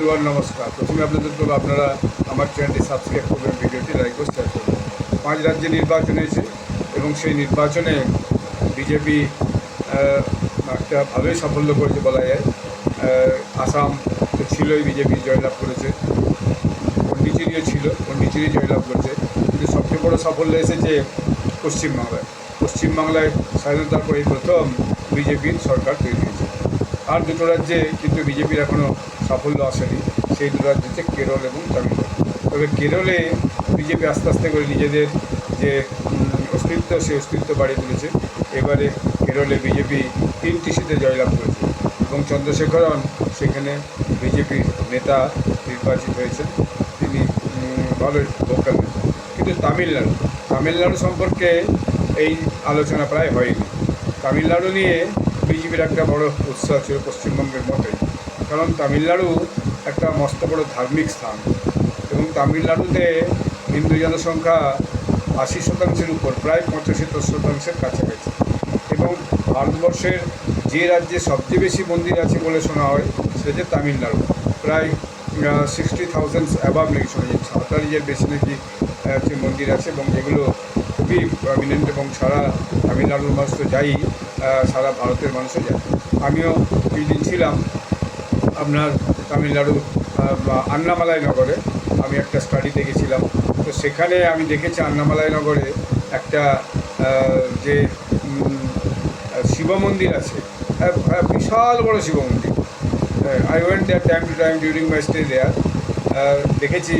বন্ধুগণ নমস্কার। প্রথমে আপনাদের বলব আপনারা আমার চ্যানেলটি সাবস্ক্রাইব করবেন, ভিডিওটি লাইক ও শেয়ার করবেন। 5 রাজ্যে নির্বাচন হয়েছে এবং সেই নির্বাচনে বিজেপি একটা ভালোই সাফল্য করেছে বলা যায়। আসাম তো ছিলই, বিজেপি জয়লাভ করেছে। পন্ডিচেরিও ছিল, পন্ডিচেরি জয়লাভ করেছে। কিন্তু সবচেয়ে বড় সাফল্য এসেছে পশ্চিমবাংলায় স্বাধীনতার পরে প্রথম বিজেপির সরকার তৈরি হয়েছে। আর দুটো রাজ্যে কিন্তু বিজেপির এখনও সাফল্য আসেনি। সেই দু রাজ্য হচ্ছে কেরল এবং তামিলনাড়ু। তবে কেরলে বিজেপি আস্তে আস্তে করে নিজেদের যে অস্তিত্ব, সেই অস্তিত্ব বাড়িয়ে তুলেছে। এবারে কেরলে বিজেপি 3টি সিটে জয়লাভ করেছে এবং চন্দ্রশেখরন সেখানে বিজেপির নেতা নির্বাচিত হয়েছেন। তিনি ভালো লোকাল নেতা। কিন্তু তামিলনাড়ু সম্পর্কে এই আলোচনা প্রায় হয়নি। তামিলনাড়ু নিয়ে বিজেপির একটা বড় উৎসাহ ছিল পশ্চিমবঙ্গের মতোই, কারণ তামিলনাড়ু একটা মস্ত বড় ধার্মিক স্থান এবং তামিলনাড়ুতে হিন্দু জনসংখ্যা 80% উপর, প্রায় 85% কাছাকাছি। এবং ভারতবর্ষের যে রাজ্যে সবচেয়ে বেশি মন্দির আছে বলে শোনা হয় সেটা হচ্ছে তামিলনাড়ু। প্রায় 60,000 অ্যাবাভ নাকি শোনা যায়, 47-এর বেশি নাকি মন্দির আছে এবং এগুলো খুবই প্রমিনেন্ট এবং সারা তামিলনাড়ুর মানুষ তো যাই, সারা ভারতের মানুষও যায়। আমিও কিছুদিন ছিলাম আপনার তামিলনাড়ু আন্নামালাই নগরে। আমি একটা স্টাডিতে গেছিলাম, তো সেখানে আমি দেখেছি আন্নামালাই নগরে একটা যে শিব মন্দির আছে, বিশাল বড় শিব মন্দির। I went there time to time during my stay there. দেখেছি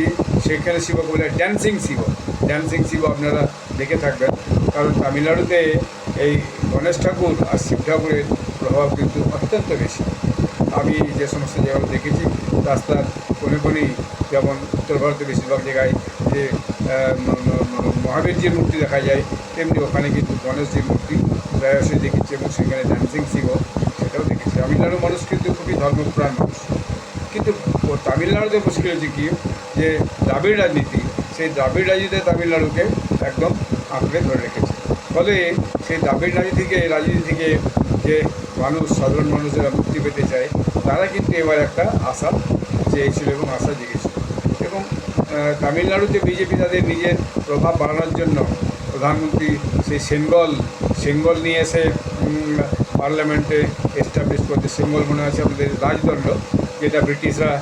সেখানে শিব বলে ড্যান্সিং শিব আপনারা দেখে থাকবেন, কারণ তামিলনাড়ুতে এই গণেশ ঠাকুর আর শিব ঠাকুরের প্রভাব কিন্তু অত্যন্ত বেশি। আমি যে সমস্ত জায়গায় দেখেছি রাস্তার কোণেই, যেমন উত্তর ভারতের বেশিরভাগ জায়গায় যে মহাবীরজির মূর্তি দেখা যায়, তেমনি ওখানে কিন্তু গণেশজির মূর্তি প্রায়শই দেখেছি এবং সেখানে ড্যান্সিং শিবও সেটাও দেখেছি। তামিলনাড়ুর মানুষ কিন্তু খুবই ধর্মপ্রাণ মানুষ। কিন্তু তামিলনাড়ুতে মুশকিল হচ্ছে কি, যে দ্রাবিড় রাজনীতি, সেই দ্রাবিড় রাজনীতিতে তামিলনাড়ুকে একদম আঁকড়ে ধরে রেখেছে। ফলে সেই দ্রাবিড় রাজনীতি থেকে যে মানুষ, সাধারণ মানুষেরা মুক্তি পেতে চায়, তারা কিন্তু এবার একটা আশা চেয়েছিল এবং আশা জেগেছিল। এবং তামিলনাড়ুতে বিজেপি তাদের নিজের প্রভাব বাড়ানোর জন্য প্রধানমন্ত্রী সেই সেঙ্গল নিয়ে এসে পার্লামেন্টে এস্টাবলিশ করতে। সেঙ্গল মনে আছে আমাদের রাজদণ্ড, যেটা ব্রিটিশরা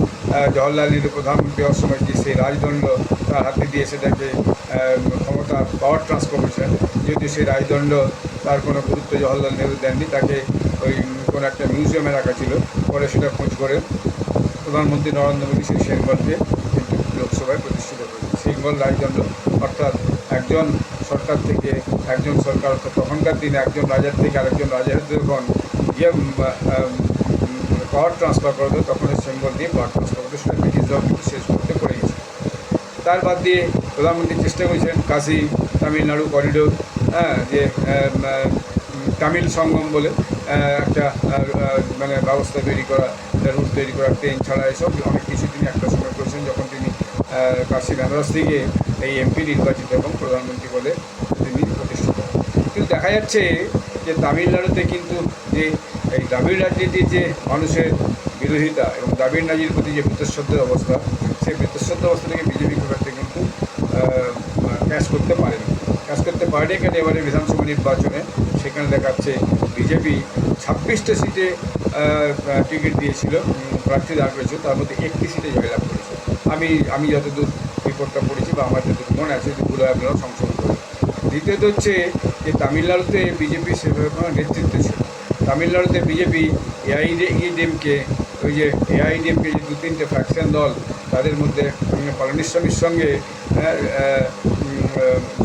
জওহরলাল নেহরু প্রধানমন্ত্রী হওয়ার সময় যে সেই রাজদণ্ড তার হাতে দিয়ে সেটাকে ক্ষমতা পাওয়ার ট্রান্সফার করেছেন। যেহেতু সেই রাজদণ্ড তার কোনো গুরুত্ব জওহরলাল নেহরু দেননি, তাকে ওই কোনো একটা মিউজিয়ামে রাখা ছিল। পরে সেটা খোঁজ করে প্রধানমন্ত্রী নরেন্দ্র মোদী সেই সেঙ্গলকে কিন্তু লোকসভায় প্রতিষ্ঠিত করেছে। সেঙ্গল রাজদণ্ড অর্থাৎ একজন সরকার থেকে একজন সরকার, অর্থাৎ তখনকার দিনে একজন রাজার থেকে আরেকজন রাজার যখন পাওয়ার ট্রান্সফার করবে, তখন সেঙ্গল দিয়ে পাওয়ার ট্রান্সফার করবে। সেটা ব্রিটিশরাও কিন্তু শেষ করতে পড়ে গেছে। তার বাদ দিয়ে প্রধানমন্ত্রী চেষ্টা করেছেন কাশী তামিলনাড়ু করিডোর, যে তামিল সঙ্গম বলে একটা মানে ব্যবস্থা তৈরি করা, রুট তৈরি করা, ট্রেন ছাড়া এসব অনেক কিছু তিনি একটা সময় করেছেন, যখন তিনি কাশী বেনারস থেকে এই এমপি নির্বাচিত এবং প্রধানমন্ত্রী বলে তিনি প্রতিষ্ঠিত। কিন্তু দেখা যাচ্ছে যে তামিলনাড়ুতে কিন্তু যে এই দ্রাবিড় রাজনীতির যে মানুষের বিরোধিতা এবং দ্রাবিড় রাজনীতির প্রতি যে বীতশ্রদ্ধের অবস্থা, সেই বীতশ্রদ্ধ অবস্থা থেকে বিজেপি খুব একটা কিন্তু ক্যাশ করতে পারেনি। কেন এবারে বিধানসভা নির্বাচনে সেখানে দেখাচ্ছে বিজেপি 26টা সিটে টিকিট দিয়েছিল, প্রার্থী দাঁড় করেছিল, তার মধ্যে 1টি সিটে জয়লাভ করেছে। আমি যতদূর রিপোর্টটা পড়েছি বা আমার যতদূর মনে আছে, যদি ভুল হয় আপনারা সংশোধন করেন। দ্বিতীয়ত হচ্ছে যে তামিলনাড়ুতে বিজেপি সেভাবে কোনো নেতৃত্ব ছিল। তামিলনাড়ুতে বিজেপি এআইডিএমকে যে 2-3টে ফ্র্যাকশন দল, তাদের মধ্যে পালানিস্বামীর সঙ্গে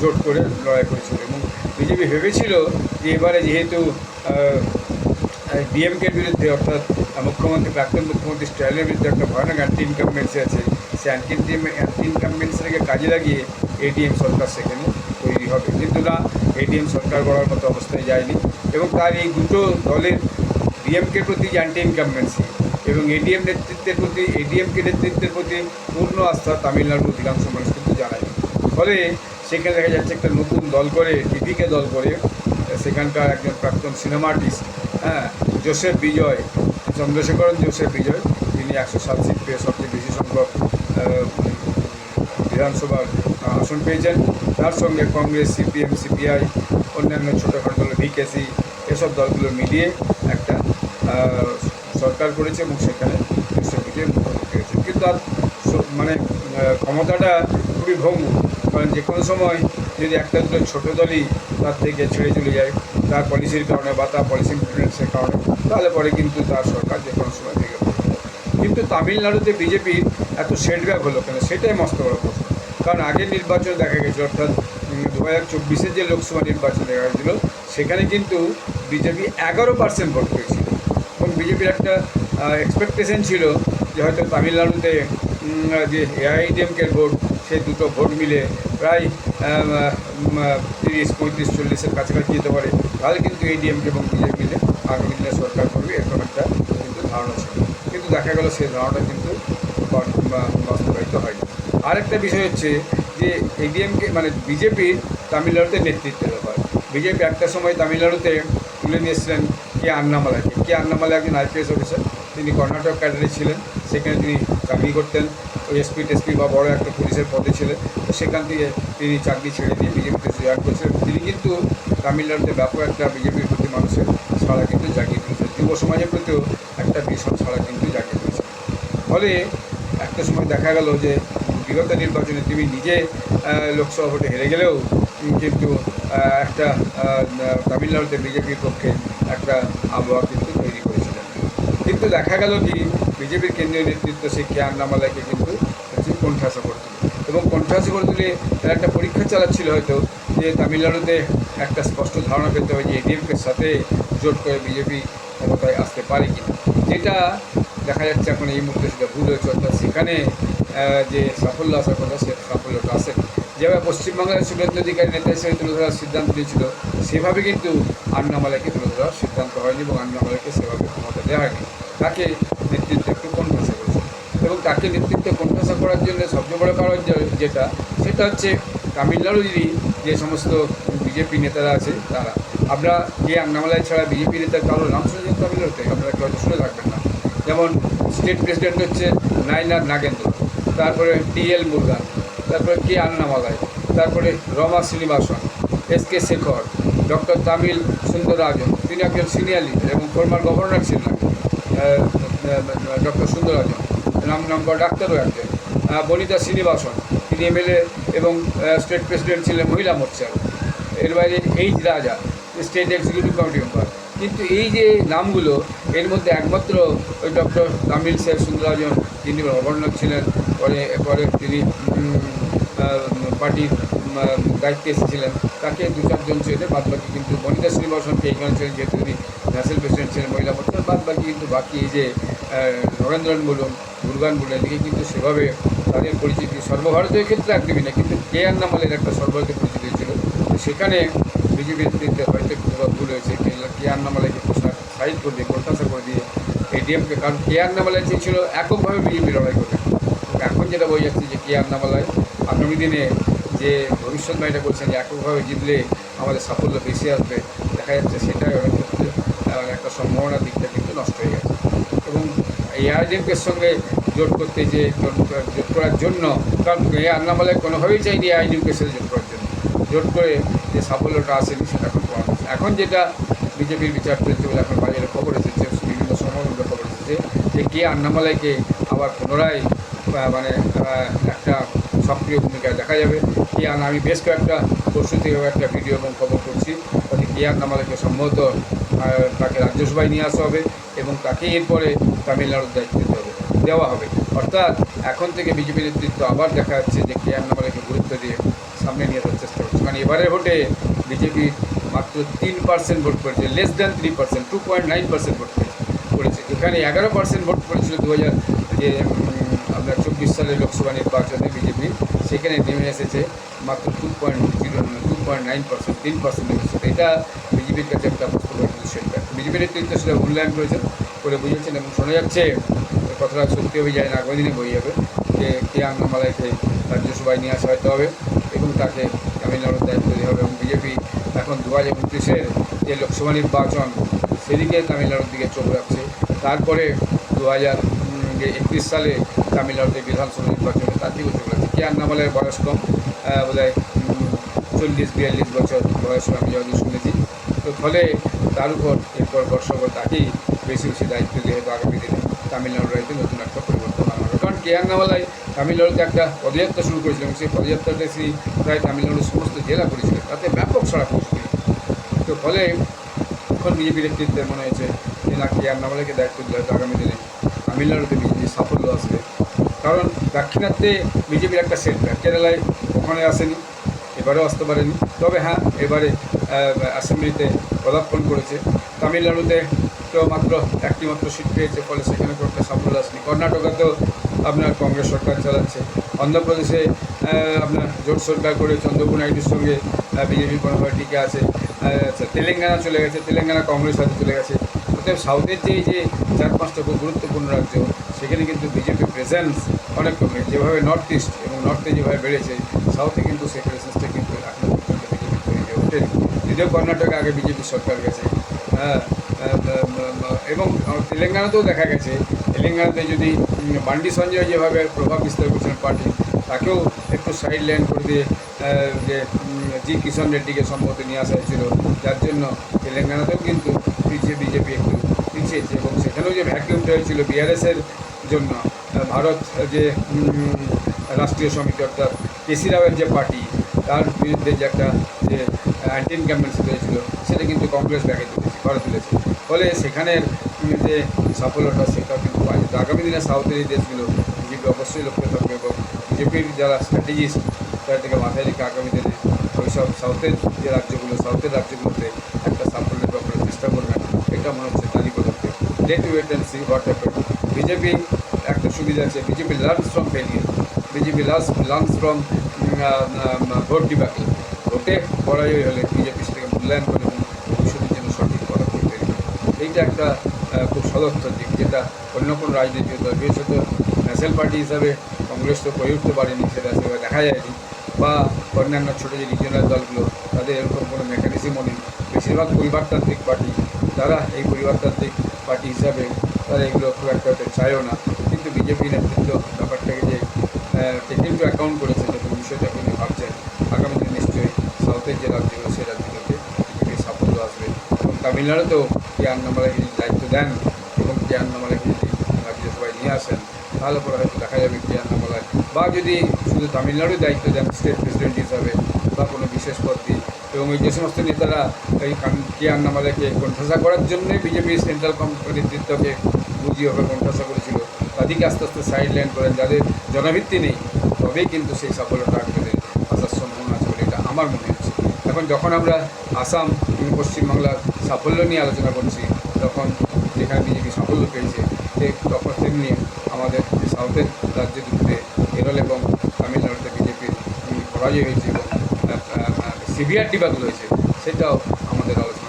জোট করে লড়াই করেছিল এবং বিজেপি ভেবেছিল যে এবারে যেহেতু ডিএমকের বিরুদ্ধে, অর্থাৎ প্রাক্তন মুখ্যমন্ত্রী স্ট্যালিনের বিরুদ্ধে একটা ভয়ানক অ্যান্টি ইনকামবেন্সি আছে, সেই অ্যান্টি ইনকামবেন্সিটাকে কাজে লাগিয়ে এডিএম সরকার সেখানে তৈরি হবে। কিন্তু না, এডিএম সরকার গড়ার মতো অবস্থায় যায়নি এবং তার এই দুটো দলের, ডিএমকের প্রতি যে অ্যান্টি ইনকামবেন্সি এবং এডিএমকে নেতৃত্বের প্রতি পূর্ণ আস্থা তামিলনাড়ুর অধিকাংশ মানুষ কিন্তু জানায়নি। ফলে সেখানে দেখা যাচ্ছে একটা নতুন দল করে, টিভিকে দল করে, সেখানকার একজন প্রাক্তন সিনেমা আর্টিস্ট, চন্দ্রশেখরন জোসেফ বিজয়, তিনি 107 সিট পেয়ে সবচেয়ে বেশি সংখ্যক বিধানসভার আসন পেয়েছেন। তার সঙ্গে কংগ্রেস, সিপিএম, সিপিআই, অন্যান্য ছোটোখাটো দল, ভিকেসি, এসব দলগুলো মিলিয়ে একটা সরকার করেছে এবং সেখানে বিশ্বপিঠে মুখ্যমন্ত্রী হয়েছে। কিন্তু তার মানে ক্ষমতাটা খুবই ভঙ্গুর, কারণ যে কোনো সময় যদি একটা দুটো ছোটো দলই তার থেকে ছেড়ে চলে যায় তার পলিসির কারণে বা তার পলিসি ইমপ্লিমেন্টের কারণে, তাহলে পরে কিন্তু তার সরকার যে কোনো সময় ভেঙে পড়বে। কিন্তু তামিলনাড়ুতে বিজেপির এত সেটব্যাক হলো কেন, সেটাই মস্ত বড় প্রশ্ন। কারণ আগের নির্বাচনে দেখা গেছিলো, অর্থাৎ 2024-এর যে লোকসভা নির্বাচন দেখা গেছিলো, সেখানে কিন্তু বিজেপি 11% ভোট পেয়েছিল এবং বিজেপির একটা এক্সপেকটেশন ছিল যে হয়তো তামিলনাড়ুতে যে এআইএডিএমকের ভোট, সেই দুটো ভোট মিলে প্রায় 30, 35, 40-এর কাছাকাছি যেতে পারে, তাহলে কিন্তু এডিএমকে এবং বিজেপি মিলে আগামী দিনে সরকার করবে, এরকম একটা কিন্তু ধারণা ছিল। কিন্তু দেখা গেল সেই ধারণা কিন্তু বাস্তবায়িত হয়নি। আরেকটা বিষয় হচ্ছে যে এডিএমকে মানে বিজেপির তামিলনাড়ুতে নেতৃত্বের ব্যাপার। বিজেপি একটা সময় তামিলনাড়ুতে তুলে নিয়েছিলেন আন্নামালাইকে। আন্নামালাই একজন আইপিএস অফিসার, তিনি কর্ণাটক ক্যাডারে ছিলেন, সেখানে তিনি চাকরি করতেন, ওই এসপি টেসপি বা বড় একটা পুলিশের পদে ছিলেন। তো সেখান থেকে তিনি চাকরি ছেড়ে দিয়ে বিজেপিতে জয়েন করেছিলেন। তিনি কিন্তু তামিলনাড়ুতে ব্যাপক একটা বিজেপির প্রতি মানুষের ছাড়া কিন্তু জাগিয়ে তুলেছেন, যুব সমাজের প্রতিও একটা ভীষণ ছাড়া কিন্তু জাগিয়ে তুলেছেন। ফলে একটা সময় দেখা গেল যে বিগত নির্বাচনে তিনি নিজে লোকসভা ভোটে হেরে গেলেও কিন্তু একটা তামিলনাড়ুতে বিজেপির পক্ষে একটা আবহাওয়া কিন্তু তৈরি করেছিলেন। কিন্তু দেখা গেল কি বিজেপির কেন্দ্রীয় নেতৃত্ব সেই আন্নামালাইকে কিন্তু কোণঠাসা করে তুলে এবং কোণঠাসা করে তুলে তারা একটা পরীক্ষা চালাচ্ছিল হয়তো যে তামিলনাড়ুতে একটা স্পষ্ট ধারণা পেতে হবে যে এডিএমকের সাথে জোট করে বিজেপি ক্ষমতায় আসতে পারে কিনা, যেটা দেখা যাচ্ছে এখন এই মুহূর্তে সেটা ভুল হয়েছে। অর্থাৎ সেখানে যে সাফল্য আসার কথা সে সাফল্যটা আসেনি। যেভাবে পশ্চিমবাংলার শুভেন্দু অধিকারী নেতা হিসেবে তুলে ধরার সিদ্ধান্ত নিয়েছিল, সেভাবে কিন্তু আন্নামালাইকে তুলে ধরার সিদ্ধান্ত হয়নি এবং আন্নামালাইকে সেভাবে ক্ষমতা দেওয়া হয়নি। তাকে নেতৃত্বে একটু কোণঠাসা করেছে এবং তাকে নেতৃত্বে কোণঠাসা করার জন্য সবচেয়ে বড় কারণ যেটা সেটা হচ্ছে তামিলনাড়ুরই যে সমস্ত বিজেপি নেতারা আছে তারা। আমরা আন্নামালাই ছাড়া বিজেপি নেতার কারোর নাম শুনেছেন তামিলনাড়ুতে? আপনারা কেউ হয়তো শুনে থাকবেন না। যেমন স্টেট প্রেসিডেন্ট হচ্ছে নাইনার নাগেন্দ্র, তারপরে টিএল মুরগান, তারপরে আন্নামালাই, তারপরে রমা শ্রীনিবাসন, এসকে শেখর, ডক্টর তামিল সুন্দররাজন, তিনি একজন সিনিয়র লিডার এবং ফর্মার গভর্নর ছিলেন ডক্টর সুন্দররাজন, নাম করা ডাক্তারও একজন, বনিতা শ্রীনিবাসন, তিনি এমএলএ এবং স্টেট প্রেসিডেন্ট ছিলেন মহিলা মোর্চার। এর বাইরে এইচ রাজা, স্টেট এক্সিকিউটিভ কমিটি মেম্বার। কিন্তু এই যে নামগুলো, এর মধ্যে একমাত্র ওই ডক্টর তামিল সুন্দররাজন, তিনি গভর্নর ছিলেন, পরে তিনি পার্টির দায়িত্বে এসেছিলেন, তাকে 2-4 জন ছেলে, বাদবাকি কিন্তু বনিতা শ্রীনিবাসনকে এইখানে ছিলেন যেহেতু তিনি ন্যাশনাল প্রেসিডেন্ট ছিলেন মহিলা মোর্চার, বাদবাকি কিন্তু বাকি এই যে নরেন্দ্রন বলুন, মুরগান বলুন, এদিকে কিন্তু সেভাবে তাদের পরিচিতি সর্বভারতীয় ক্ষেত্রে একদমই না, কিন্তু আন্নামালাইয়ের একটা সর্বভারতীয় পরিচিতি ছিল। সেখানে বিজেপি নেতৃত্বে হয়তো ভুল হয়েছে, আন্নামালাইকে সাইড করে দিয়ে কোণঠাসা করে দিয়ে এডিএমকে, কারণ আন্নামালাই চেয়েছিল এককভাবে বিজেপি লড়াই করবে। এখন যেটা বোঝা যাচ্ছে যে আন্নামালাই আগামী দিনে যে ভবিষ্যৎবাণীটা করছেন যে এককভাবে জিতলে আমাদের সাফল্য বেশি আসবে, দেখা যাচ্ছে সেটাই অনেক ক্ষেত্রে একটা সম্ভাবনার দিকটা কিন্তু নষ্ট হয়ে গেছে। এবং এআইএডিএমকের সঙ্গে জোট করতে যে জোট করার জন্য, কারণ আন্নামালাই কোনোভাবেই চাইনি এআইএডিএমকের সাথে জোট করার জন্য, জোট করে যে সাফল্যটা আসেনি সেটা এখন পাওয়া যাচ্ছে। এখন যেটা বিজেপির বিচার চলছে বলে এখন বাজারে খবর এসেছে, বিভিন্ন সংবাদপত্রে খবর এসেছে যে আন্নামালাইকে আবার পুনরায় মানে একটা সক্রিয় ভূমিকায় দেখা যাবে। আমি বেশ কয়েকটা পরশু থেকে একটা ভিডিও এবং খবর করছি, তাতে আন্নামালাইকে সম্ভবত তাকে রাজ্যসভায় নিয়ে আসা হবে এবং তাকে এরপরে তামিলনাড়ুর দায়িত্ব দেওয়া হবে। অর্থাৎ এখন থেকে বিজেপি নেতৃত্ব আবার দেখা যাচ্ছে যে আন্নামালাইকে গুরুত্ব দিয়ে সামনে নিয়ে আসার চেষ্টা করছে। কারণ এবারের ভোটে বিজেপি মাত্র 3% ভোট করেছে, লেস দ্যান 3%, 2.9% ভোট করেছে। এখানে 11% ভোট করেছিল 2024 সালের লোকসভা নির্বাচনে বিজেপি, সেখানে নেমে এসেছে মাত্র 2.9%, 3% নেমে এসেছে। এটা বিজেপির কাছে একটা সেটা বিজেপির নেতৃত্ব সেটা মূল্যায়ন করেছেন, করে বুঝেছেন এবং শোনা যাচ্ছে কথাটা সত্যি হয়ে যায় না, আগামী দিনে বই যাবে যে আন্নামালাইকে রাজ্যসভায় নিয়ে আসা হতে হবে এবং তাকে তামিলনাড়ুর দায়িত্ব দেওয়া হবে। এবং বিজেপি এখন 2029-এর যে লোকসভা নির্বাচন, সেদিকে তামিলনাড়ুর দিকে চোখ রাখছে। তারপরে 31 সালে তামিলনাড়ুতে বিধানসভা নির্বাচনে তার দিকে চলে গেছে। কে আন্নামালের বয়স কম, বোধ হয় 40-42 বছর বয়স আমি যতদূর শুনেছি। তো ফলে তার উপর এরপর বর্ষপর তাকেই বেশি বেশি দায়িত্ব দিয়ে হয়তো আগামী দিনে তামিলনাড়ুর রাজ্যে নতুন একটা পরিবর্তন আনা হবে। কারণ কে আন্নামালাই তামিলনাড়ুতে একটা পদযাত্রা শুরু করেছিলেন, সেই পদযাত্রাতে তিনি প্রায় তামিলনাড়ুর সমস্ত জেলা করেছিলেন, তাতে ব্যাপক সাড়া পড়েছিল। তো ফলে এখন বিজেপি নেতৃত্বের মনে হয়েছে যে না, কে আন্নামালাইকে দায়িত্ব দিলে হয়তো আগামী দিনে তামিলনাড়ুতে বিজেপির সাফল্য আসবে। কারণ দাক্ষিণাত্যে বিজেপির একটা সেটব্যাক, কেরালায় ওখানে আসেনি, এবারেও আসতে পারেনি। তবে হ্যাঁ, এবারে অ্যাসেম্বলিতে পদার্পণ করেছে। তামিলনাড়ুতে তো মাত্র একটি মাত্র সিট পেয়েছে, ফলে সেখানে খুব একটা সাফল্য আসেনি। কর্ণাটকাতেও আপনার কংগ্রেস সরকার চালাচ্ছে। অন্ধ্রপ্রদেশে আপনার জোট সরকার করে চন্দ্রবাবু নাইডুর সঙ্গে বিজেপি কোনোভাবে টিকে আছে। আচ্ছা, তেলেঙ্গানা চলে গেছে, তেলেঙ্গানা কংগ্রেস হাতে চলে গেছে। অতএব সাউথের যে 4-5টা খুব গুরুত্বপূর্ণ রাজ্য, সেখানে কিন্তু বিজেপি প্রেজেন্স অনেক কমে। যেভাবে নর্থ ইস্ট এবং নর্থে যেভাবে বেড়েছে, সাউথে কিন্তু সেই প্রেজেন্সটা কিন্তু এখনো পর্যন্ত বিজেপি তৈরি হয়ে ওঠেনি। যদিও কর্ণাটকে আগে বিজেপি সরকার গেছে, হ্যাঁ, এবং তেলেঙ্গানাতেও দেখা গেছে। তেলেঙ্গানাতে যদি বান্ডি সঞ্জয় যেভাবে প্রভাব বিস্তার করছেন পার্টি, তাকেও একটু সাইড লাইন করে দিয়ে যে জি কিষণ রেড্ডিকে সম্ভবত নিয়ে আসা হয়েছিল, যার জন্য তেলেঙ্গানাতেও কিন্তু বিজেপি একটু পিছিয়েছে। এবং সেখানেও যে ভ্যাকিউমটা হয়েছিল বিআরএসের জন্য, ভারত যে রাষ্ট্রীয় সমিতি অর্থাৎ কেসি রাওয়ের যে পার্টি, তার বিরুদ্ধে যে একটা যে অ্যান্টি ইনকামেন্সি হয়েছিল, সেটা কিন্তু কংগ্রেস ব্যাগে তুলেছে, ঘরে তুলেছে। ফলে সেখানের যে সাফল্যটা, সেটাও কিন্তু পায়। তো আগামী দিনে সাউথের এই দেশগুলো বিজেপি অবশ্যই লক্ষ্য থাকবে, এবং বিজেপির যারা স্ট্র্যাটেজিস্ট তাদের থেকে মাথায় রেখে আগামী দিনে ওইসব সাউথের যে রাজ্যগুলো, সাউথের রাজ্যগুলোতে একটা সাফল্যের ব্যাপারে চেষ্টা করবেন। এটা মনে হচ্ছে তারই পদক্ষেপ। Let wait and see what happen. BJP একটা সুবিধা আছে, BJP learns from failure, BJP learns from vote debacle. ভোটে পরাজয় হলে বিজেপি সেটাকে মূল্যায়ন করে এবং ভবিষ্যতের জন্য সঠিক পদক্ষেপ তৈরি করে। এইটা একটা খুব সদর্থক দিক, যেটা অন্য কোনো রাজনৈতিক দল, বিশেষত ন্যাশনাল পার্টি হিসাবে কংগ্রেস তো করে উঠতে পারেনি, সেটা সেভাবে দেখা যায়নি। বা অন্যান্য ছোটো যে রিজিওনাল দলগুলো, তাদের এরকম কোনো মেকানিজমও নেই। বেশিরভাগ পরিবারতান্ত্রিক পার্টি, তারা এই পরিবারতান্ত্রিক পার্টি হিসাবে তারা এগুলো খুব একটা হয়তো চায়ও না। কিন্তু বিজেপি নেতৃত্ব ব্যাপারটাকে যে টেক ইনটু অ্যাকাউন্ট করেছে, যখন বিষয়টাকে নিয়ে ভাবছেন, আগামী দিনে নিশ্চয়ই সাউথের যে রাজ্যগুলো, সেই রাজ্যগুলোতে বিজেপির সাফল্য আসবে। এবং তামিলনাড়ুতেও কে আন্নামালাইকে যদি দায়িত্ব দেন এবং কে আন্নামালাইকে যদি রাজ্যসভায় নিয়ে আসেন, তাহলে পরে হয়তো দেখা যাবে কে আন্নামালাই, বা যদি শুধু তামিলনাড়ুর দায়িত্ব দেন স্টেট প্রেসিডেন্ট হিসাবে বা কোনো বিশেষ পদ দিয়ে। এবং ওই যে সমস্ত নেতারা এই কে আন্নামালাইকে কোণঠাসা করার জন্যই বিজেপির সেন্ট্রাল নেতৃত্বকে বুঝিয়ে হবে কোণঠাসা করেছিল, তাদেরকে আস্তে আস্তে সাইড লাইন করেন, যাদের জনভিত্তি নেই, তবেই কিন্তু সেই সাফল্যটা আগামী আসার সম্ভাবনা আছে বলে এটা আমার মনে হচ্ছে। এখন যখন আমরা আসাম পশ্চিমবাংলার সাফল্য নিয়ে আলোচনা করছি, তখন যেখানে বিজেপি সাফল্য পেয়েছে, তখন তেমনি আমাদের সাউথের রাজ্য দুটিতে কেরল এবং তামিলনাড়ুতে বিজেপির পরাজয় হয়েছে এবং সিভিয়ার ডিব্যাকল হয়েছে, সেটাও আমাদের আলোচনা